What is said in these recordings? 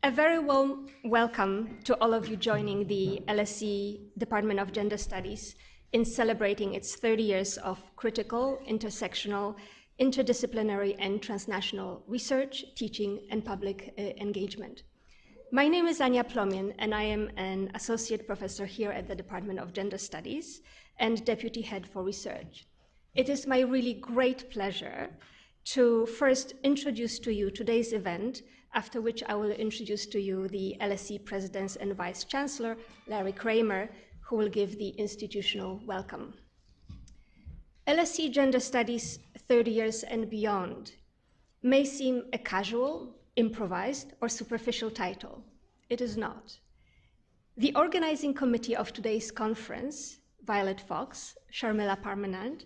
A very warm welcome to all of you joining the LSE Department of Gender Studies in celebrating its 30 years of critical, intersectional, interdisciplinary, and transnational research, teaching, and public engagement. My name is Ania Plomien, and I am an associate professor here at the Department of Gender Studies and deputy head for research. It is my really great pleasure to first introduce to you today's event, after which I will introduce to you the LSE President and Vice Chancellor, Larry Kramer, who will give the institutional welcome. LSE Gender Studies 30 years and beyond may seem a casual, improvised, or superficial title. It is not. The organizing committee of today's conference, Violet Fox, Sharmila Parmanand,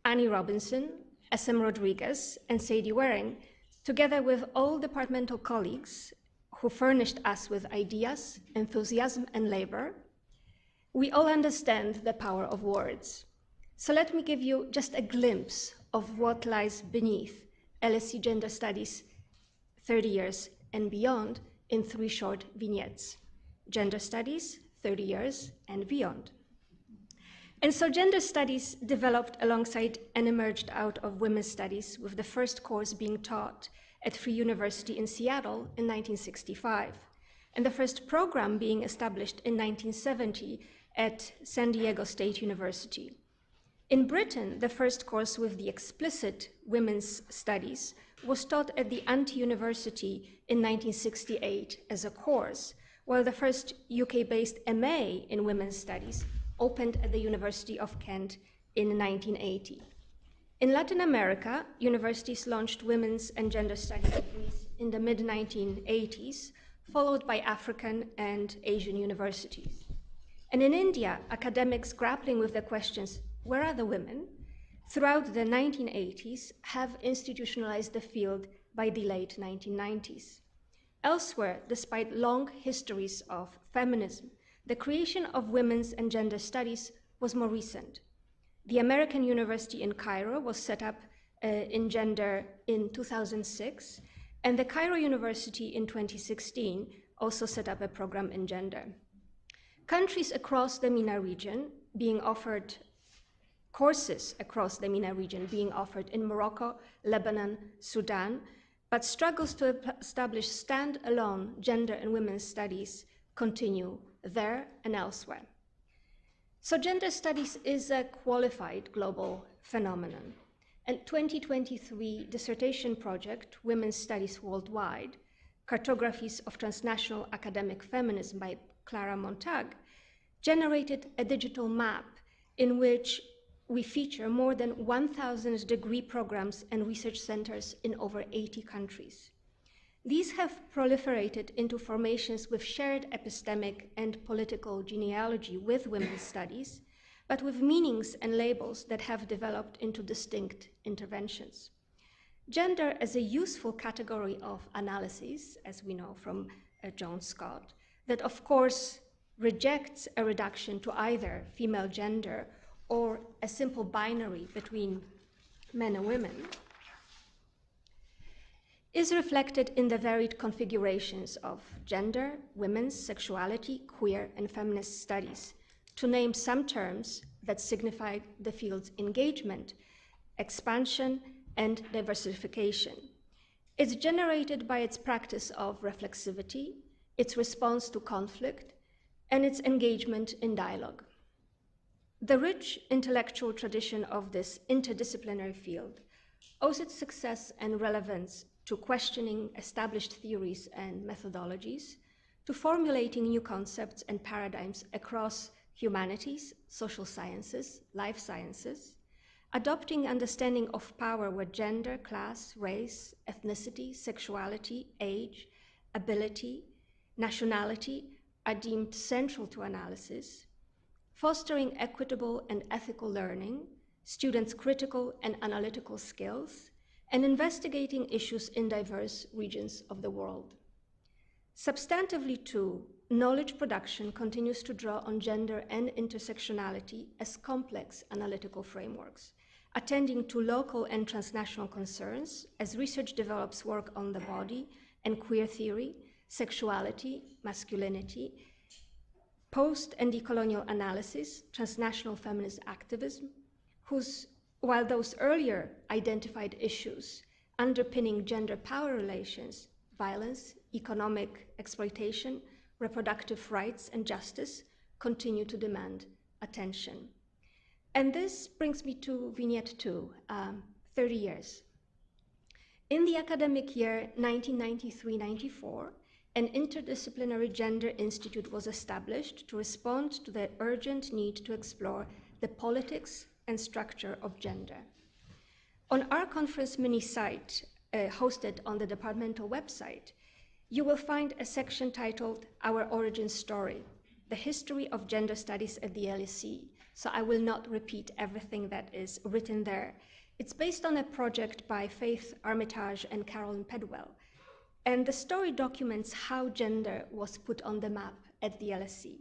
Annie Robinson, SM Rodriguez, and Sadie Waring, together with all departmental colleagues who furnished us with ideas, enthusiasm, and labor, we all understand the power of words. So let me give you just a glimpse of what lies beneath LSE Gender Studies 30 years and beyond in 3 short vignettes. Gender Studies, 30 years and beyond. And so gender studies developed alongside and emerged out of women's studies, with the first course being taught at Free University in Seattle in 1965, and the first program being established in 1970 at San Diego State University. In Britain, the first course with the explicit women's studies was taught at the Ante University in 1968 as a course, while the first UK-based MA in women's studies opened at the University of Kent in 1980. In Latin America, universities launched women's and gender studies degrees in the mid-1980s, followed by African and Asian universities. And in India, academics grappling with the questions, where are the women, throughout the 1980s have institutionalized the field by the late 1990s. Elsewhere, despite long histories of feminism, the creation of women's and gender studies was more recent. The American University in Cairo was set up in gender in 2006, and the Cairo University in 2016 also set up a program in gender. Countries across the MENA region being offered courses across the MENA region being offered in Morocco, Lebanon, Sudan, but struggles to establish stand-alone gender and women's studies continue there and elsewhere. So gender studies is a qualified global phenomenon. And 2023 dissertation project, Women's Studies Worldwide, Cartographies of Transnational Academic Feminism by Clara Montag, generated a digital map in which we feature more than 1,000 degree programs and research centers in over 80 countries. These have proliferated into formations with shared epistemic and political genealogy with women's studies, but with meanings and labels that have developed into distinct interventions. Gender as a useful category of analysis, as we know from Joan Scott, that of course rejects a reduction to either female gender or a simple binary between men and women, is reflected in the varied configurations of gender, women's sexuality, queer, and feminist studies, to name some terms that signify the field's engagement, expansion, and diversification. It's generated by its practice of reflexivity, its response to conflict, and its engagement in dialogue. The rich intellectual tradition of this interdisciplinary field owes its success and relevance to questioning established theories and methodologies, to formulating new concepts and paradigms across humanities, social sciences, life sciences, adopting understanding of power where gender, class, race, ethnicity, sexuality, age, ability, nationality are deemed central to analysis, fostering equitable and ethical learning, students' critical and analytical skills, and investigating issues in diverse regions of the world. Substantively too, knowledge production continues to draw on gender and intersectionality as complex analytical frameworks, attending to local and transnational concerns as research develops work on the body and queer theory, sexuality, masculinity, post and decolonial analysis, transnational feminist activism, while those earlier identified issues underpinning gender power relations, violence, economic exploitation, reproductive rights, and justice, continue to demand attention. And this brings me to Vignette 2, 30 years. In the academic year 1993-94, an interdisciplinary gender institute was established to respond to the urgent need to explore the politics and structure of gender. On our conference mini site, hosted on the departmental website, you will find a section titled Our Origin Story, the History of Gender Studies at the LSE. So I will not repeat everything that is written there. It's based on a project by Faith Armitage and Carolyn Pedwell. And the story documents how gender was put on the map at the LSE.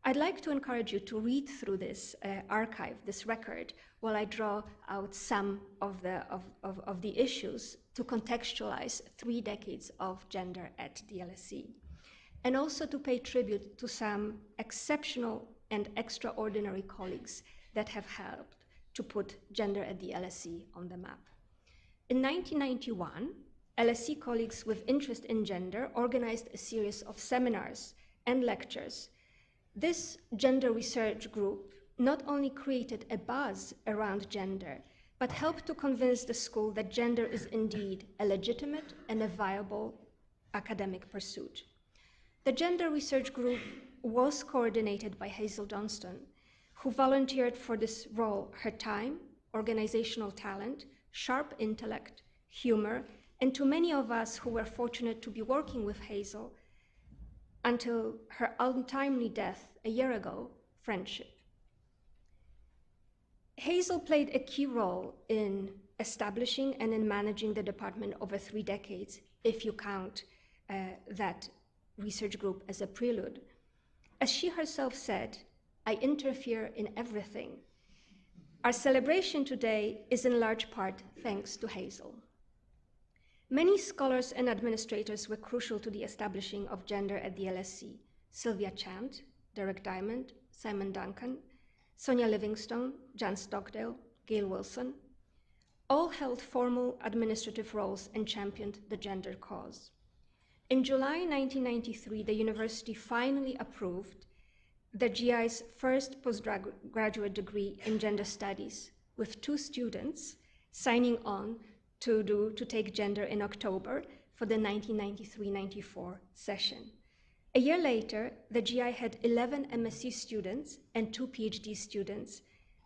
I'd like to encourage you to read through this archive, this record, while I draw out some of the issues to contextualize 3 decades of gender at the LSE, and also to pay tribute to some exceptional and extraordinary colleagues that have helped to put gender at the LSE on the map. In 1991, LSE colleagues with interest in gender organized a series of seminars and lectures. This gender research group not only created a buzz around gender, but helped to convince the school that gender is indeed a legitimate and a viable academic pursuit. The gender research group was coordinated by Hazel Johnston, who volunteered for this role her time, organizational talent, sharp intellect, humor, and to many of us who were fortunate to be working with Hazel until her untimely death a year ago, friendship. Hazel played a key role in establishing and in managing the department over 3 decades, if you count that research group as a prelude. As she herself said, I interfere in everything. Our celebration today is in large part thanks to Hazel. Many scholars and administrators were crucial to the establishing of gender at the LSE. Sylvia Chant, Derek Diamond, Simon Duncan, Sonia Livingstone, Jan Stockdale, Gail Wilson, all held formal administrative roles and championed the gender cause. In July 1993, the university finally approved the GI's first postgraduate degree in gender studies, with 2 students signing on to take gender in October for the 1993-94 session. A year later, the GI had 11 MSc students and 2 PhD students.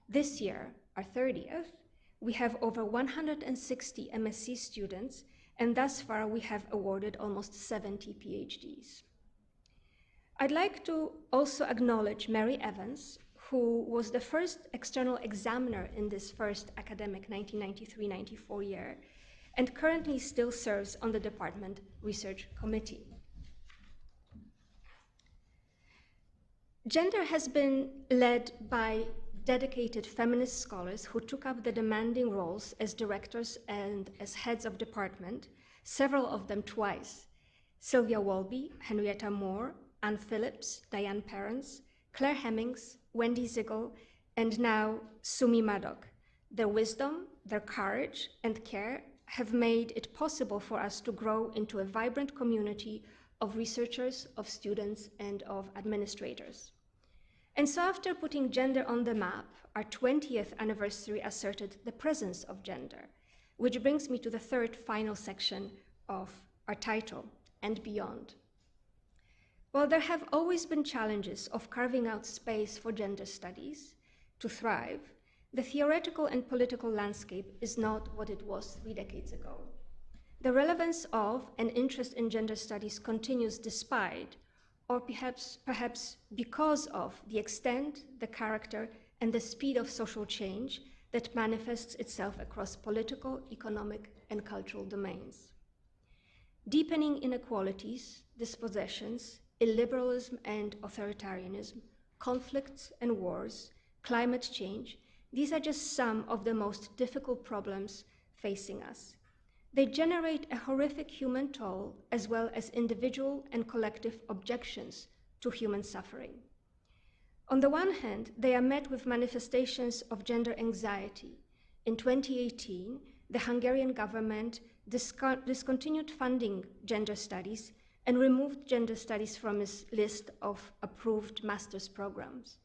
This year, our 30th, we have over 160 MSc students, and thus far we have awarded almost 70 PhDs. I'd like to also acknowledge Mary Evans, who was the first external examiner in this first academic 1993-94 year, and currently still serves on the department research committee. Gender has been led by dedicated feminist scholars who took up the demanding roles as directors and as heads of department, several of them twice. Sylvia Walby, Henrietta Moore, Anne Phillips, Diane Parents, Claire Hemmings, Wendy Ziegel, and now Sumi Maddock. Their wisdom, their courage, and care have made it possible for us to grow into a vibrant community of researchers, of students, and of administrators. And so after putting gender on the map, our 20th anniversary asserted the presence of gender, which brings me to the 3rd final section of our title, And Beyond. While there have always been challenges of carving out space for gender studies to thrive, the theoretical and political landscape is not what it was 3 decades ago. The relevance of and interest in gender studies continues despite, or perhaps because of, the extent, the character, and the speed of social change that manifests itself across political, economic, and cultural domains. Deepening inequalities, dispossessions, illiberalism and authoritarianism, conflicts and wars, climate change, these are just some of the most difficult problems facing us. They generate a horrific human toll as well as individual and collective objections to human suffering. On the one hand, they are met with manifestations of gender anxiety. In 2018, the Hungarian government discontinued funding gender studies and removed gender studies from its list of approved master's programs.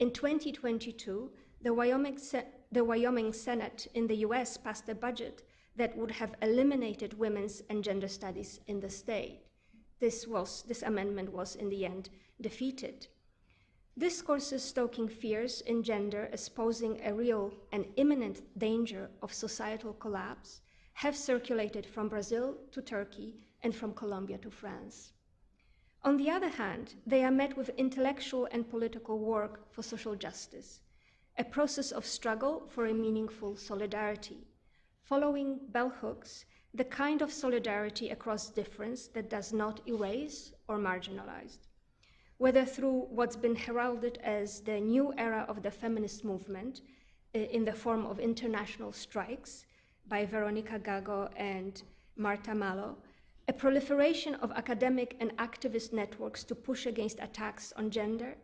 In 2022, the Wyoming Senate in the US passed a budget that would have eliminated women's and gender studies in the state. This amendment was in the end defeated. Discourses stoking fears in gender as posing a real and imminent danger of societal collapse have circulated from Brazil to Turkey and from Colombia to France. On the other hand, they are met with intellectual and political work for social justice, a process of struggle for a meaningful solidarity, following bell hooks, the kind of solidarity across difference that does not erase or marginalize. Whether through what's been heralded as the new era of the feminist movement in the form of international strikes by Veronica Gago and Marta Malo, a proliferation of academic and activist networks to push against attacks on gender,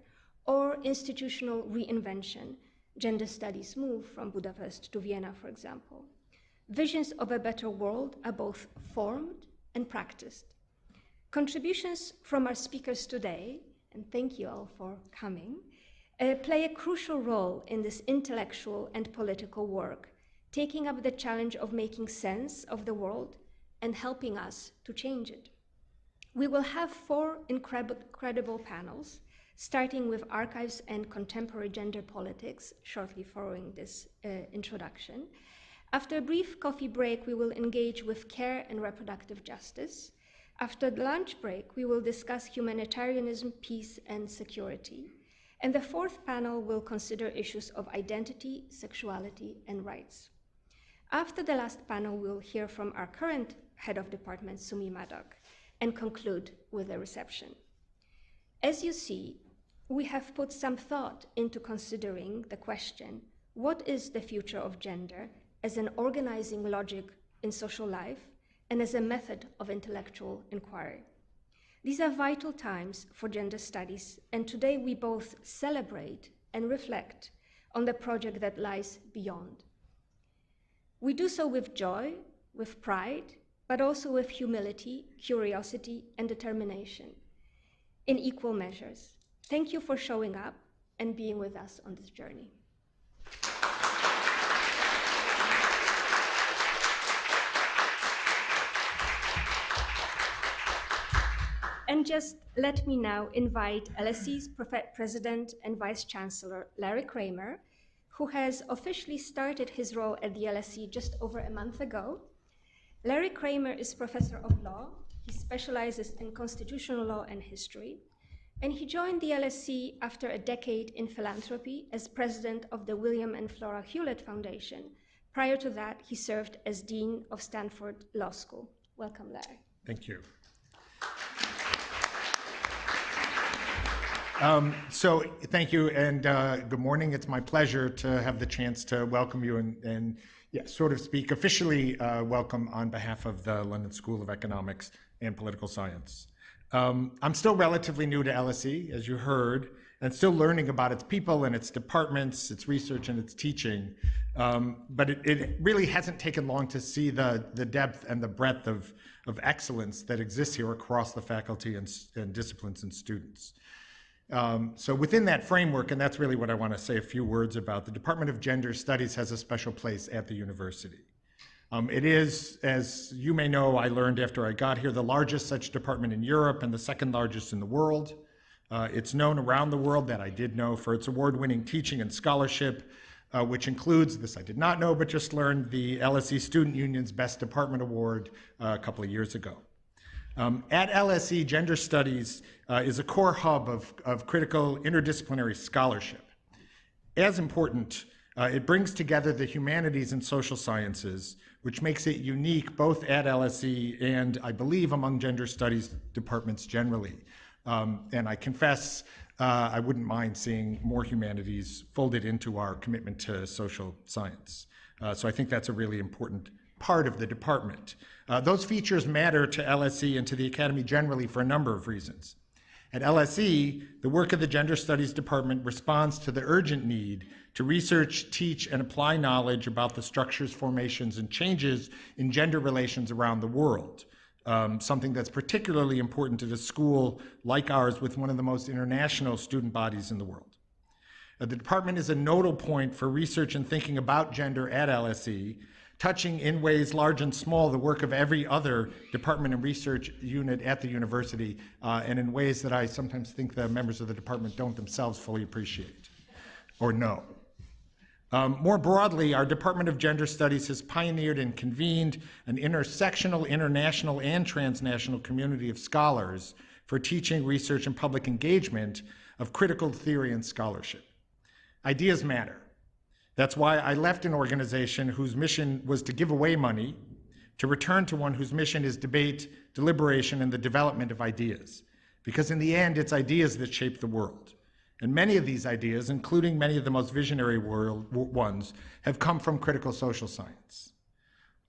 or institutional reinvention, gender studies move from Budapest to Vienna, for example. Visions of a better world are both formed and practiced. Contributions from our speakers today, and thank you all for coming, play a crucial role in this intellectual and political work, taking up the challenge of making sense of the world and helping us to change it. We will have 4 incredible panels, starting with archives and contemporary gender politics, shortly following this introduction. After a brief coffee break, we will engage with care and reproductive justice. After the lunch break, we will discuss humanitarianism, peace, and security. And the 4th panel will consider issues of identity, sexuality, and rights. After the last panel, we'll hear from our current head of department, Sumi Madok, and conclude with a reception. As you see, we have put some thought into considering the question, what is the future of gender as an organizing logic in social life and as a method of intellectual inquiry? These are vital times for gender studies, and today we both celebrate and reflect on the project that lies beyond. We do so with joy, with pride, but also with humility, curiosity, and determination in equal measures. Thank you for showing up and being with us on this journey. And just let me now invite LSE's President and Vice Chancellor, Larry Kramer, who has officially started his role at the LSE just over a month ago. Larry Kramer is Professor of Law. He specializes in constitutional law and history. And he joined the LSE after a decade in philanthropy as president of the William and Flora Hewlett Foundation. Prior to that, he served as Dean of Stanford Law School. Welcome, Larry. Thank you. So thank you, and good morning. It's my pleasure to have the chance to welcome you and sort of speak officially welcome on behalf of the London School of Economics and Political Science. I'm still relatively new to LSE, as you heard, and still learning about its people and its departments, its research and its teaching. But it really hasn't taken long to see the depth and the breadth of excellence that exists here across the faculty and disciplines and students. So within that framework, and that's really what I want to say a few words about, the Department of Gender Studies has a special place at the university. It is, as you may know, I learned after I got here, the largest such department in Europe and the 2nd largest in the world. It's known around the world, that I did know, for its award-winning teaching and scholarship, which includes, this I did not know, but just learned, the LSE Student Union's Best Department Award a couple of years ago. At LSE, gender studies is a core hub of critical interdisciplinary scholarship. As important, it brings together the humanities and social sciences, which makes it unique both at LSE and, I believe, among gender studies departments generally. And I confess, I wouldn't mind seeing more humanities folded into our commitment to social science. So I think that's a really important part of the department. Those features matter to LSE and to the Academy generally for a number of reasons. At LSE, the work of the Gender Studies Department responds to the urgent need to research, teach, and apply knowledge about the structures, formations, and changes in gender relations around the world, something that's particularly important to a school like ours with one of the most international student bodies in the world. The department is a nodal point for research and thinking about gender at LSE, touching in ways large and small the work of every other department and research unit at the university, and in ways that I sometimes think the members of the department don't themselves fully appreciate or know. More broadly, our Department of Gender Studies has pioneered and convened an intersectional, international, and transnational community of scholars for teaching, research, and public engagement of critical theory and scholarship. Ideas matter. That's why I left an organization whose mission was to give away money to return to one whose mission is debate, deliberation, and the development of ideas. Because in the end, it's ideas that shape the world. And many of these ideas, including many of the most visionary ones, have come from critical social science.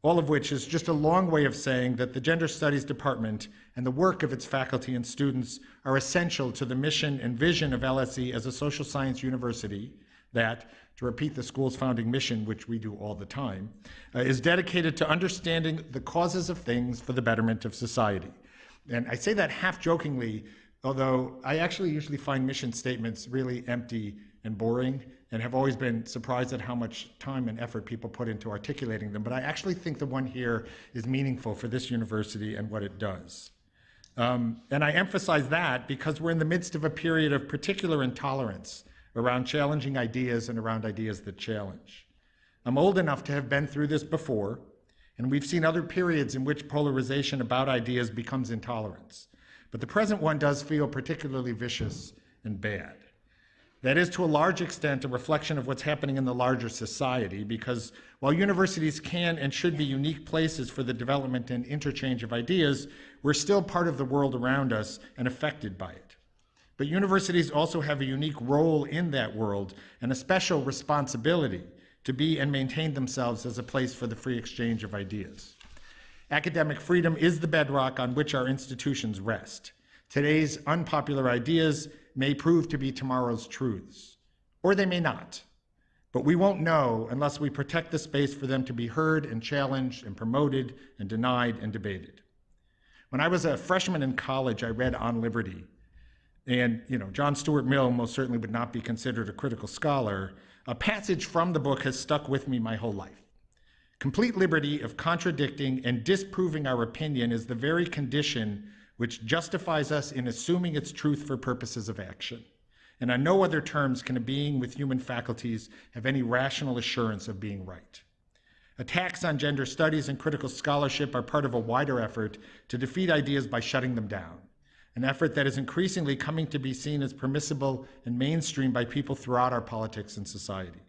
All of which is just a long way of saying that the Gender Studies Department and the work of its faculty and students are essential to the mission and vision of LSE as a social science university that, to repeat the school's founding mission, which we do all the time, is dedicated to understanding the causes of things for the betterment of society. And I say that half jokingly, although I actually usually find mission statements really empty and boring, and have always been surprised at how much time and effort people put into articulating them. But I actually think the one here is meaningful for this university and what it does. And I emphasize that because we're in the midst of a period of particular intolerance around challenging ideas and around ideas that challenge. I'm old enough to have been through this before, and we've seen other periods in which polarization about ideas becomes intolerance. But the present one does feel particularly vicious and bad. That is, to a large extent, a reflection of what's happening in the larger society, because while universities can and should be unique places for the development and interchange of ideas, we're still part of the world around us and affected by it. But universities also have a unique role in that world and a special responsibility to be and maintain themselves as a place for the free exchange of ideas. Academic freedom is the bedrock on which our institutions rest. Today's unpopular ideas may prove to be tomorrow's truths, or they may not. But we won't know unless we protect the space for them to be heard and challenged and promoted and denied and debated. When I was a freshman in college, I read On Liberty. And John Stuart Mill most certainly would not be considered a critical scholar. A passage from the book has stuck with me my whole life. Complete liberty of contradicting and disproving our opinion is the very condition which justifies us in assuming its truth for purposes of action. And on no other terms can a being with human faculties have any rational assurance of being right. Attacks on gender studies and critical scholarship are part of a wider effort to defeat ideas by shutting them down, an effort that is increasingly coming to be seen as permissible and mainstream by people throughout our politics and society.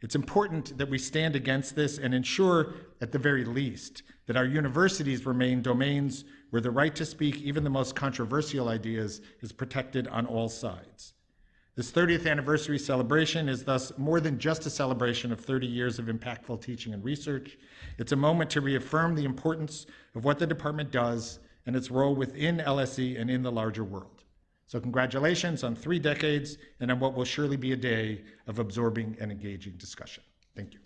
It's important that we stand against this and ensure, at the very least, that our universities remain domains where the right to speak even the most controversial ideas is protected on all sides. This 30th anniversary celebration is thus more than just a celebration of 30 years of impactful teaching and research. It's a moment to reaffirm the importance of what the department does and its role within LSE and in the larger world. So congratulations on 3 decades and on what will surely be a day of absorbing and engaging discussion. Thank you.